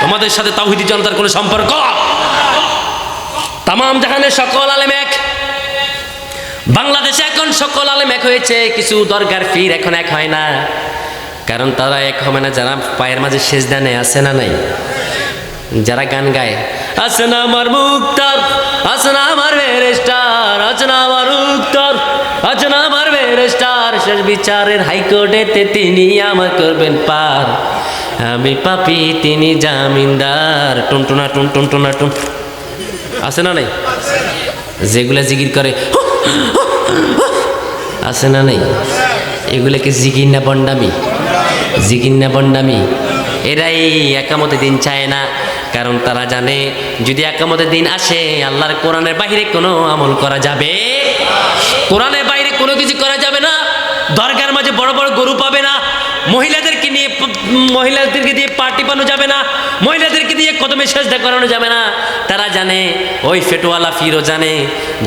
তোমাদের সাথে তাওহীদি জনতার কোনো সম্পর্ক? তামাম জাহানের সকল আলেম এক। বাংলাদেশে এখন সকল আলেম এক হয়েছে, কিছু দরগার ফির এখন এক হয় না, কারণ তারা এক হবে না যারা পায়ের মাঝে সেজদা নেয়, আছে না নাই? যারা গান গায়, আছে না আমার মুক্তার, আছে না আমার ফেরেশতার, আছে না আমার মুক্তার, আছে না আমার ফেরেশতার, শেষ বিচারের হাইকোর্টেতে তিনি আমার করবেন পার, আমি পাপী তিনি জামিনদার, টুনটুনা টুন টুনটুনা টুন, আছে না নাই? যেগুলা জিকির করে, আছে না নাই? এগুলোকে জিকির না বন্ডামি? জিকির না বন্ডামি? এরাই একামতের দিন চায় না, কারণ তারা জানে যদি একামতের দিন আসে আল্লাহর কোরআনের বাইরে কোনো আমল করা যাবে, কোরআনের বাইরে কোনো কিছু করা যাবে না। দরগার মাঝে বড় বড় গরু পাবে না, মহিলাদেরকে দিয়ে পার্টি বানানো যাবে না, মহিলাদেরকে দিয়ে কদমে সেজদা করানো যাবে না। তারা জানে, ওই ফেটোয়ালা ফিরও জানে,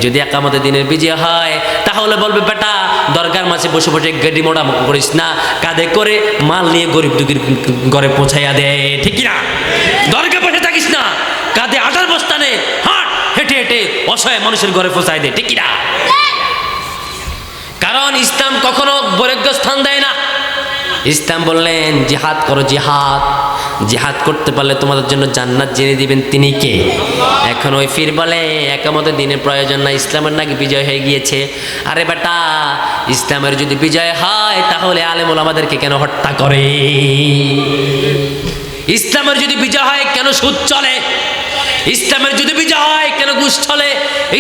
যদি একামতের দিনের বিজয় হয় তাহলে বলবে বেটা দরগার মাঝে বসে বসে গেডি মোড়া করিস না, কাঁধে করে মাল নিয়ে গরিব দুঃখীর ঘরে পৌঁছাইয়া দে, ঠিক না? দরগা বসে থাকিস না, কাঁধে আটার বস্তা নে, হাঁট, হেঁটে হেঁটে অসহায় মানুষের ঘরে পৌঁছায় দে, ঠিক না? কারণ ইসলাম কখনো বৈরাগ্য স্থান দেয় না। ইসলাম বললেন জিহাদ করো, জিহাদ, জিহাদ করতে পারলে তোমাদের জন্য জান্নাত জেনে দিবেন তিনি কে? এখন ওই ফির বলে একামতের দিনের প্রয়োজন না, ইসলামের নাকি বিজয় হয়ে গিয়েছে। আরে বেটা, ইসলামের যদি বিজয় হয় তাহলে আলেম ওলামাদেরকে কেন হত্যা করে? ইসলামের যদি বিজয় হয় কেন সুদ চলে? ইসলামের যদি বিজয় হয় কেন ঘুষ চলে?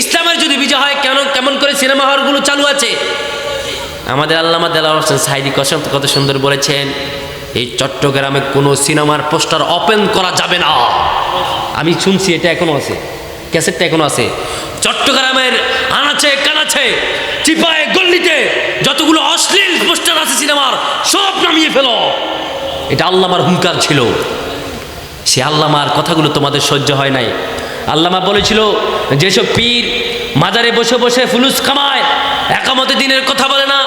ইসলামের যদি বিজয় হয় কেন কেমন করে সিনেমা হলগুলো চালু আছে? আমাদের আল্লামা দেলাওয়ার হোসেন সাঈদী কত সুন্দর বলেছেন, এই চট্টগ্রামে কোনো সিনেমার পোস্টার ওপেন করা যাবে না। আমি শুনছি এটা এখনো আছে, ক্যাসেটটা এখনো আছে। চট্টগ্রামের আনাচে কানাচে চিপায় গল্লিতে যতগুলো অশ্লীল পোস্টার আছে সিনেমার সব নামিয়ে ফেলো। এটা আল্লামার হুঙ্কার ছিল। সে আল্লামার কথাগুলো তোমাদের সহ্য হয় নাই। আল্লামা বলেছিল যেসব পীর মাজারে বসে বসে ফুলুস কামায়, একামতে দিনের কথা বলে না,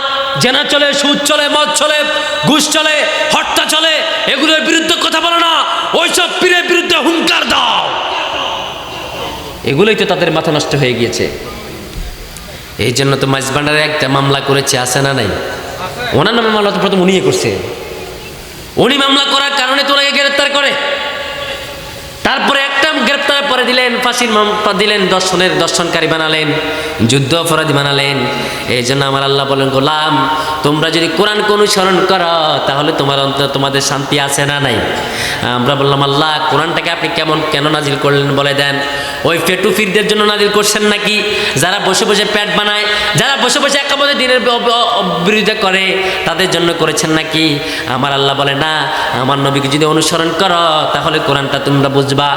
জেনা চলে, সুদ চলে, মদ চলে, ঘুষ চলে, হত্যা চলে, এগুলোর বিরুদ্ধে কথা বলে না, ওইসব পীরের বিরুদ্ধে হুঙ্কার দাও। এগুলোই তো তাদের মাথা নষ্ট হয়ে গিয়েছে। এই জন্য তো মাইজভান্ডারে একটা মামলা করেছে, আছে না নাই? ওনার নামে মামলা তো প্রথম উনিই করছে। উনি মামলা করার কারণে তো ওনাকে গ্রেপ্তার করে, তারপরে একটা গ্রেপ্তার পরে দিলেন, ফাঁসির দিলেন, দর্শনকারী বানালেন, যুদ্ধ অপরাধী বানালেন। এই জন্য আমার আল্লাহ বলেন, গোলাম তোমরা যদি কোরআনকে অনুসরণ করো তাহলে তোমার অন্তরে তোমাদের শান্তি আছে না নাই? আমরা বললাম, আল্লাহ কোরআনটাকে আপনি কেন নাজিল করলেন বলে দেন। ওই ফেটুফিরদের জন্য নাজিল করছেন নাকি? যারা বসে বসে পেট বানায়, যারা বসে বসে একামতে দিনের বিরোধিতা করে, তাদের জন্য করেছেন নাকি? আমার আল্লাহ বলে, না, আমার নবীকে যদি অনুসরণ করো তাহলে কোরআনটা তোমরা বুঝবা।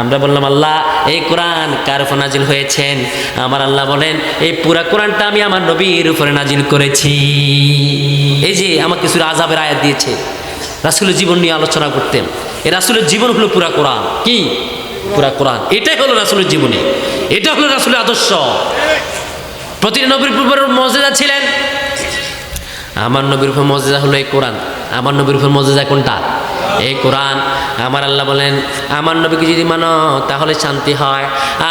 আমরা বললাম, আল্লাহ এই কোরআন কার উপর নাজিল হয়েছেন? আমার আল্লাহ বলেন, এই পুরা কোরআনটা আমি আমার নবীর উপরে নাজিল করেছি। এই যে আমাকে সূরা আযাবের আয়াত দিয়েছে, রাসূলের জীবন নিয়ে আলোচনা করতেন। এই রাসূলের জীবন হলো পুরা কোরআন। কি পুরা কোরআন? এটাই হলো রাসূলের জীবনী, এটা হলো রাসূলের আদর্শ। প্রতিটি নবীর উপর মুজিজা ছিলেন, আমার নবীর উপর মুজিজা হলো এই কোরআন। আমার নবীর উপর মুজিজা কোনটা? এই কোরআন। আমার আল্লাহ বলেন, আমার নবীকে যদি মানো তাহলে শান্তি হয়।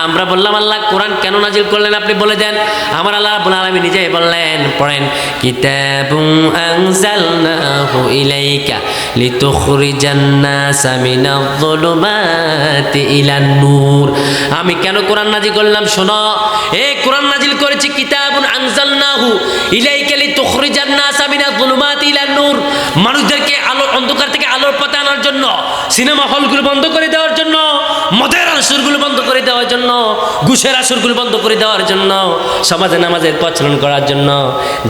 আমরা বললাম, আল্লাহ কোরআন কেন নাজিল করলেন আপনি বলে দেন। আমার আল্লাহ রাব্বুল আলামিন নিজেই বললেন, পড়েন, কিতাবুন আনজালনাহু ইলাইকা লিতুখরিজান নাসা মিনায-যুলুমাতি ইলান নূর। আমি কেন কোরআন নাজিল করলাম শোনো। এই কোরআন নাজিল করেছি কিতাবুন আনজালনাহু ইলাইকা লিতুখরিজান নাসা মিনায-যুলুমাতি ইলান নূর, মানুষদেরকে আলো অন্ধকার থেকে আলোর পথে আনার জন্য, সিনেমা হলগুলো বন্ধ করে দেওয়ার জন্য, মদের আসরগুলো বন্ধ করে দেওয়ার জন্য, ঘুষের আসরগুলো বন্ধ করে দেওয়ার জন্য, সমাজে নামাজের প্রচলন করার জন্য,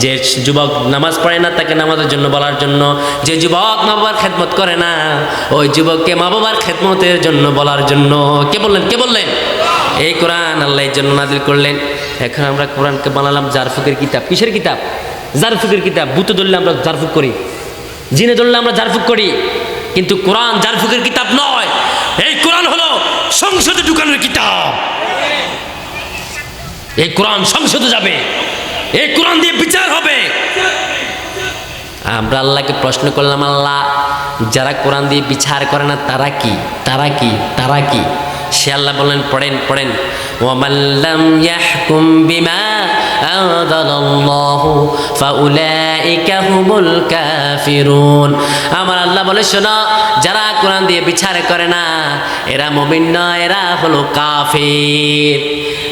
যে যুবক নামাজ পড়ে না তাকে নামাজের জন্য বলার জন্য, যে যুবক মা বাবার খেদমত করে না ওই যুবককে মা বাবার খেদমতের জন্য বলার জন্য। কে বললেন? কে বললেন? এই কোরআন আল্লাহ এর জন্য নাজিল করলেন। এখন আমরা কোরআনকে বানালাম জারফুকের কিতাব। কিসের কিতাব? জারফুকের কিতাব। বুতে ধরলে আমরা জারফুক করি, জিনে ধরলে আমরা জারফুক করি, কিন্তু কোরআন জারফুকের কিতাব নয়। এই কোরআন হলো সংসদে ঢুকানোর কিতাব। এই কোরআন সংসদে যাবে, এই কোরআন দিয়ে বিচার হবে। আমরা আল্লাহকে প্রশ্ন করলাম, আল্লাহ যারা কোরআন দিয়ে বিচার করে না তারা কি? তারা কি? তারা কি? সে আল্লাহ বলেন, পড়েন পড়েন, ওয়ামান লাম ইয়াহকুম বিমা আনজালাল্লাহু ফাউলাইকা হুমুল কাফিরুন। আমার আল্লাহ বলে, শোনো, যারা কোরআন দিয়ে বিচার করে না এরা মুমিন নয়, এরা হলো কাফির।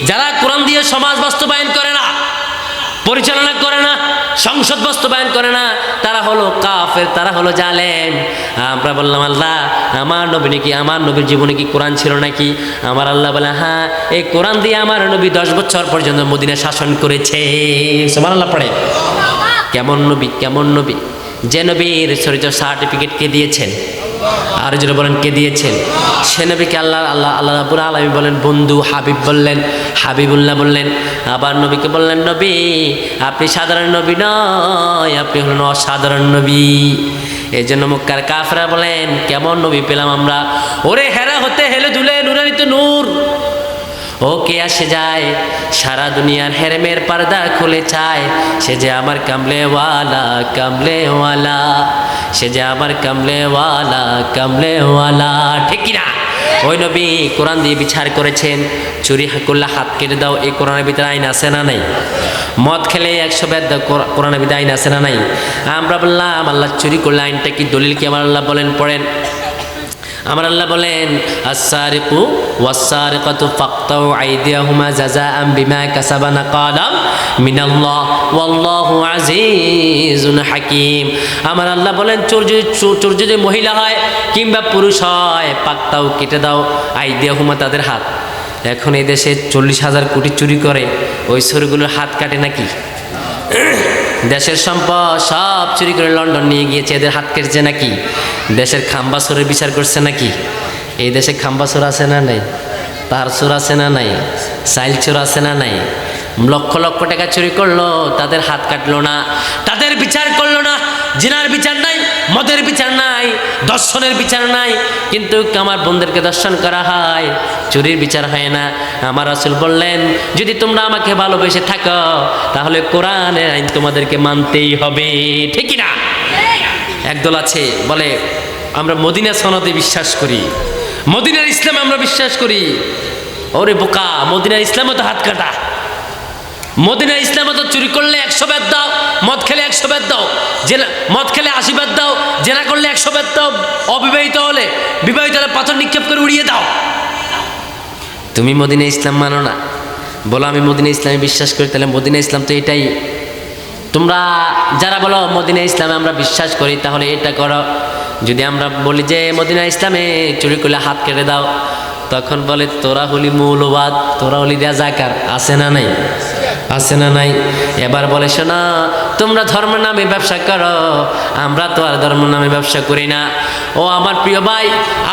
যারা কোরআন দিয়ে সমাজ বাস্তবায়ন করে না, পরিচালনা করে না, সংসদ বাস্তবায়ন করে না, তারা হলো কাফের, তারা হলো জালেম। আমরা বললাম, আল্লাহ আমার নবী নাকি, আমার নবীর জীবনে কি কোরআন ছিল নাকি? আমার আল্লাহ বলে, হ্যাঁ, এই কোরআন দিয়ে আমার নবী 10 বছর পর্যন্ত মদিনা শাসন করেছে। সুবহানাল্লাহ পড়ে। কেমন নবী? কেমন নবী? যে নবীর চরিত্র সার্টিফিকেট কে দিয়েছেন? আর যারা বলেন কে দিয়েছেন? সে নবীকে আল্লাহ রাব্বুল আলামিন বলেন বন্ধু, হাবিব বললেন, হাবিবুল্লাহ বললেন। আবার নবীকে বললেন, নবী আপনি সাধারণ নবী নয়, আপনি হলেন অসাধারণ নবী। এই জন্য মক্কার কাফেররা বলেন, কেমন নবী পেলাম আমরা? ওরে হেরা হতে হেলে দুলে নুরানিত নূর, ও কে আসে যায় সারা দুনিয়ার হেরেমের পর্দা খুলে চায়, সে যে আমার কামলেওয়ালা, কামলেওয়ালা, সে যে আমার কামলেওয়ালা, কামলেওয়ালা। ঠিক কিনা? ওই নবী কোরআন দিয়ে বিচার করেছেন। চুরি করলে হাত কেটে দাও, এই কোরআনের ভিতরে আইন আছে না নাই? মদ খেলে 100 বেদ দাও, কোরআনের ভিতরে আইন আছে না নাই? আমরা বললাম, আল্লাহ চুরি করলে আইনটা কি, দলিল কি? আমার আল্লাহ বলেন, পড়েন। আমার আল্লাহ বলেন, আস-সারিকু ওয়াস-সারিকাতু ফাকতাউ আইদিয়াহুমা জাযাআম বিমা কাসাবা নাকালাম মিনাল্লাহ ওয়াল্লাহু আজিজুন হাকীম। আমার আল্লাহ বলেন, চোর যদি মহিলা হয় কিংবা পুরুষ হয়, ফাকতাউ কেটে দাও আইদিয়াহুমা তাদের হাত। এখন এই দেশে 40,000 কোটি চুরি করে, ওই চোরগুলোর হাত কাটে নাকি? দেশের সম্পদ সব চুরি করে লন্ডন নিয়ে গিয়েছে, এদের হাত কেটেছে নাকি? দেশের খাম্বা চোরের বিচার করছে নাকি? এই দেশে খাম্বা চোর আছে না নাই? তার চোর আছে না নাই? চাইল চোর আছে না নাই? লক্ষ লক্ষ টাকা চুরি করলো, তাদের হাত কাটলো না, তাদের বিচার করলো না। জিনার বিচার নাই, মদের বিচার নাই, দর্শনের বিচার নাই, কিন্তু আমার বোনদেরকে দর্শন করা হয়, চুরির বিচার হয় না। আমার রাসূল বললেন, যদি তোমরা আমাকে ভালোবেসে থাকো তাহলে কোরআনের আইন তোমাদেরকে মানতেই হবে, ঠিক কি না? একদল আছে বলে আমরা মদিনা সনদে বিশ্বাস করি, মদিনার ইসলামে আমরা বিশ্বাস করি। ওরে বোকা, মদিনার ইসলামে তো হাত কাটা, মদিনার ইসলামে তো চুরি করলে 100 বেত দাও, মদ খেলে 100 বেত দাও, মদ খেলে 80 বেত দাও, জেনা করলে 100 বেত দাও, অবিবাহিত হলে, বিবাহিত হলে পাথর নিক্ষেপ করে উড়িয়ে দাও। তুমি মদিনা ইসলাম মানো না, বলো আমি মদিনা ইসলামে বিশ্বাস করি, তাহলে মদিনা ইসলাম তো এটাই। তোমরা যারা বলো মদিনা ইসলামে আমরা বিশ্বাস করি, তাহলে এটা করো। যদি আমরা বলি যে মদিনা ইসলামে চুরি করলে হাত কেটে দাও, তখন বলে তোরা হলি মৌলবাদ, তোরা হলি রাজাকার। আছে না নাই? আছে না নাই? এবার বলে শোনা, তোমরা ধর্মের নামে ব্যবসা করো, আমরা তো আর ধর্মের নামে ব্যবসা করি না। ও আমার প্রিয় ভাই,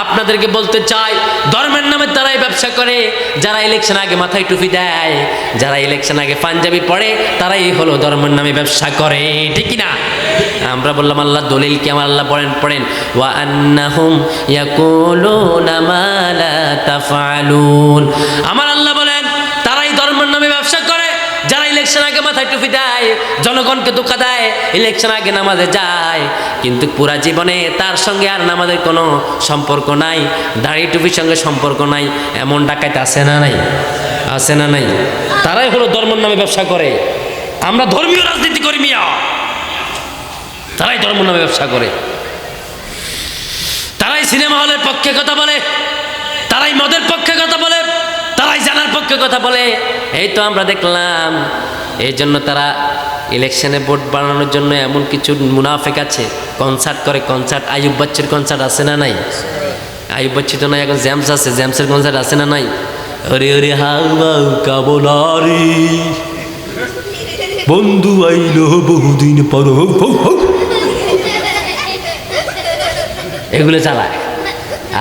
আপনাদেরকে বলতে চাই, ধর্মের নামে তারাই ব্যবসা করে যারা ইলেকশন আগে মাথায় টুপি দেয়, যারা ইলেকশন আগে পাঞ্জাবি পরে, তারাই হলো ধর্মের নামে ব্যবসা করে, ঠিক না? আমরা বললাম আল্লাহ দলিল কি? আমার আল্লাহ পড়েন ওয়া আন্নাহুম ইয়াকুলুনা মা লা তাফআলুন। আমার আল্লাহ বলেন তারাই ধর্মের নামে ব্যবসা করে যারা ইলেকশন আগে মাথায় টুপি দেয়, জনগণকে ধোঁকা দেয়, ইলেকশন আগে নামাজে যায়, কিন্তু পুরা জীবনে তার সঙ্গে আর নামাজের কোনো সম্পর্ক নাই, দাড়ি টুপির সঙ্গে সম্পর্ক নাই। এমন ডাকাত আছে না নাই? আছে না নাই? তারাই হলো ধর্মের নামে ব্যবসা করে। আমরা ধর্মীয় রাজনীতি করি মিয়া, তারাই ধর্ম নামে ব্যবসা করে, তারাই সিনেমা হলের পক্ষে কথা বলে, তারাই মদের পক্ষে কথা বলে, তারাই জানার পক্ষে কথা বলে। এই তো আমরা দেখলাম। এই জন্য তারা ইলেকশনে ভোট বাড়ানোর জন্য এমন কিছু মুনাফেক আছে, কনসার্ট করে। কনসার্ট, আইয়ুব বাচ্চুর কনসার্ট আছে না নাই? আইয়ুব বাচ্চু তো নাই, এখন জেমস আছে, জেমসের কনসার্ট আছে না নাই? ওরে ওরে হাউ হাউ কাবলারি বন্ধু আইলো বহুদিন পর, এগুলো চালায়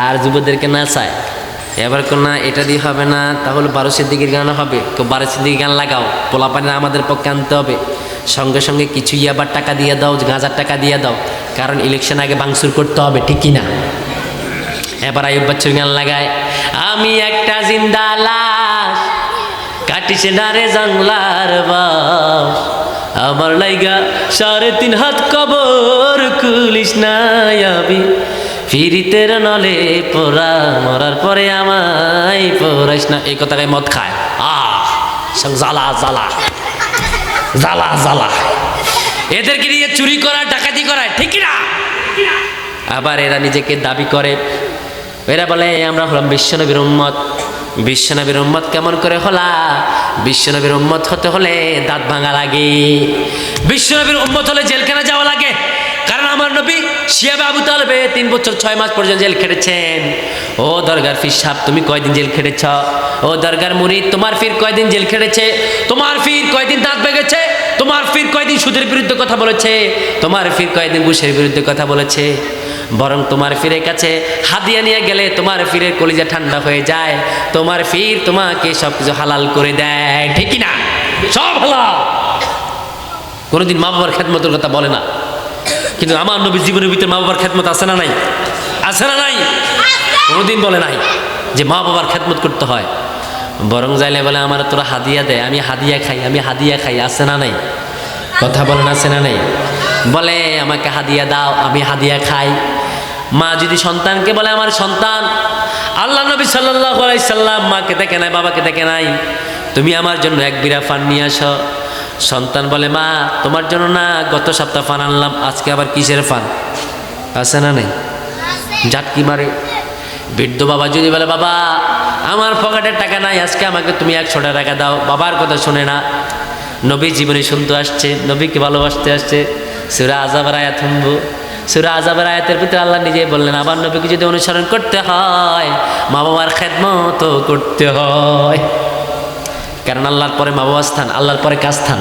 আর যুবদেরকে নাচায়। এবার না এটা দিয়ে হবে না, তাহলে 12 সিদ্দিকীর গান হবে, তো 12 সিদ্দিকীর গান লাগাও, পোলাপানে আমাদের পক্ষে আনতে হবে, সঙ্গে সঙ্গে কিছু ইয়াবার টাকা দিয়ে দাও, গাঁজার টাকা দিয়ে দাও, কারণ ইলেকশন আগে ভাঙচুর করতে হবে, ঠিক কি না? এবার আইয়ুব বাচ্চুর গান লাগায়, আমি একটা জিন্দা লাশ কাটিছে ডারে জংলার বাস, আমার লাইগা 3.5 হাত কবর কুলিস নাই আবি, ফিরিতের নলে পোড়া, মরার পরে আমায় পোড়াইস না। এই কথা মদ খায়, জ্বালা জ্বালা জ্বালা জ্বালা, এদেরকে নিয়ে চুরি করা, ডাকাতি করায়, ঠিক না? আবার এরা নিজেকে দাবি করে, এরা বলে আমরা হলাম বিশ্বনবীর উম্মত। বিশ্বনবীর উম্মত কেমন করে হলা? বিশ্বনবীর উম্মত হতে হলে দাঁত ভাঙা লাগে, বিশ্বনবীর উম্মত হলে জেলখানা যাওয়া লাগে। কারণ আমার নবী শিয়াবে আবু তালেবে 3 বছর 6 মাস পর্যন্ত জেল খেটেছেন। ও দরগার ফির সাহেব, তুমি কয়দিন জেল খেটেছ? ও দরগার মুরিদ, তোমার ফির কয়দিন জেল খেটেছে? তোমার ফির কয়দিন দাঁত ভেঙেছে? তোমার ফির কয়দিন সুদের বিরুদ্ধে কথা বলেছে? তোমার ফির কয়দিন ঘুষের বিরুদ্ধে কথা বলেছে? বরং তোমার ফিরের কাছে হাদিয়া নিয়ে গেলে তোমার ফিরের কলিজা ঠান্ডা হয়ে যায়, তোমার ফির তোমাকে সব কিছু হালাল করে দেয়, ঠিক না? সব হালাল। কোনোদিন মা বাবার খেদমতের কথা বলে না, কিন্তু আমার নবী জীবনের ভিতরে মা বাবার খেদমত আছে না নাই? আছে না নাই? কোনোদিন বলে নাই যে মা বাবার খেদমত করতে হয়। বরং যাইলে বলে আমার তোরা হাদিয়া দেয়, আমি হাদিয়া খাই, আমি হাদিয়া খাই। আছে না নাই? কথা বলেন, আছে না নাই? বলে আমাকে হাদিয়া দাও, আমি হাদিয়া খাই। মা যদি সন্তানকে বলে আমার সন্তান, আল্লাহ নবী সাল্লাল্লাহু আলাইহি সাল্লাম মাকে দেখে নাই, বাবাকে দেখে নাই, তুমি আমার জন্য 1 বিড়া পান নিয়ে আসো। সন্তান বলে মা তোমার জন্য না, গত সপ্তাহ পান আনলাম, আজকে আবার কিসের পান? আছে না নাই? ঝাটকি মারে। বৃদ্ধ বাবা যদি বলে বাবা আমার পকেটের টাকা নাই, আজকে আমাকে তুমি 100 টাকা দাও, বাবার কথা শুনে না। নবী জীবনে শুনতে আসছে, নবীকে ভালোবাসতে আসছে। সূরা আযাবের আয়াত শুনবো। সূরা আযাবের আয়াতের ভিতরে আল্লাহ নিজেই বললেন, আবার নবীকে যদি অনুসরণ করতে হয় মা বাবার খেদমত করতে হয়, কারণ আল্লাহর পরে মা বাবার স্থান, আল্লাহর পরে কার স্থান?